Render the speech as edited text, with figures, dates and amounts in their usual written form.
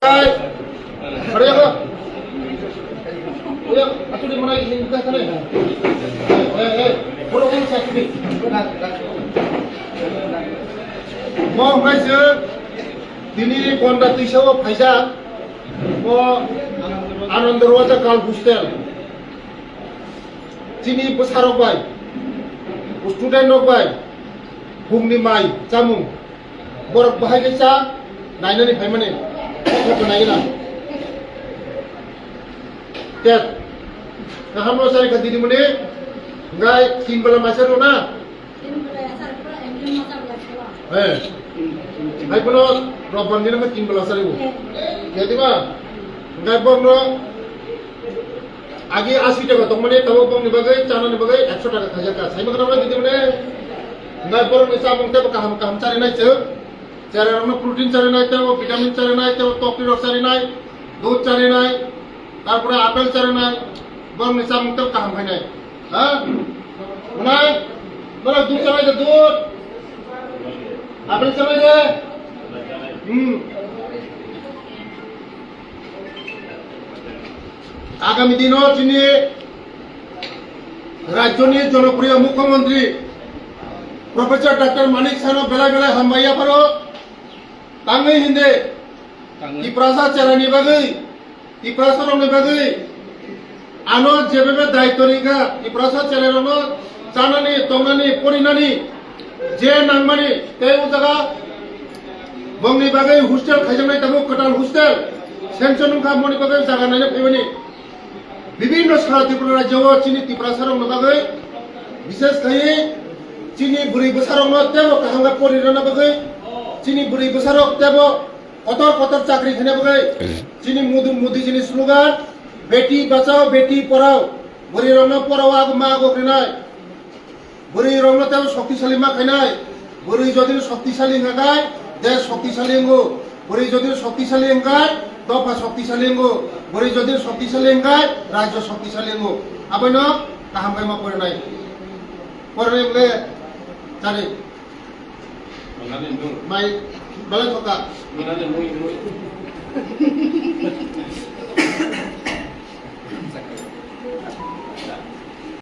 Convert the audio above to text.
Oke. Mari ya, Pak. Uyak, aku di mana ini bukan sana. Kurang saya sini. Mau guys, ini kontak tisau Faisal. Mau Anand Darwaza Kal Hostel. Sini besar obai. Student obai. Bungni mai, camung. Borak bahagia sa, naina ni faimane. Kau naina. Ket. Nah, hamlo sari kadiri mene. Ngai tin bala masar na. Hai puno robang ni nama tin bala sari bu. Jadi ba? Ngai bong no. Agi 80 টাকা তোমানে তাও বং নি বাগে চানা নি বাগে 100 টাকা খাজা কা Saima kana দিদি মনে ngai bor ni sa bong te kaham kaham cari nai che cari rong protein cari nai te vitamin cari nai te tokri rok cari nai দুধ cari nai তারপরে apple cari nai bor ni sa bong te kaham khai nai ha munai bora দুধ cari de দুধ apple cari de আগামী দিনও তিনি রাজ্যনি জনপ্রিয় মুখ্যমন্ত্রী professor doctor মানিক সানো বেলা বেলা হামবাইয়া পারো তাঙ্গই হিন্দে ইপ্রাসা চেরানি বাগৈ ইপ্রাসা রংনি বাগৈ আনো যেভাবে দায়িত্ব নিগা ইপ্রাসা চেরানো চানানি তংনানি পরিনানি যে নাংমানি তেই জায়গা বংনি বাগৈ হোস্টেল খাইজানাই তাবো কটাল হোস্টেল সেনশন খামনি বাগৈ জায়গা নাইনে ফেবানি বিভিন্ন সারা ত্রিপুরা রাজ্য চিনি ত্রিপুরা সারং বাগৈ বিশেষ খাই চিনি বুড়ি বসারং তেব কাহাঙ্গা পরিরনা বাগৈ চিনি বুড়ি বসারক তেব কতর কতর চাকরি খানে বাগৈ চিনি মুদু মুদি চিনি স্লোগান বেটি বাঁচাও বেটি পড়াও বুড়ি রং পড়াও আগ মা গকরিনাই বুড়ি রং তেব শক্তিশালী মা খাইনাই বুড়ি যদি শক্তিশালী হাগায় দেশ শক্তিশালী হঙ্গো বুড়ি যদি শক্তিশালী হঙ্গায় দফা শক্তিশালী হঙ্গো বুড়ি যদি শক্তিশালী হঙ্গায় রাজ্য শক্তিশালী হঙ্গো আবার ন কাহাম গাইমা পড়ে নাই বলে জানি মাই বলে থকা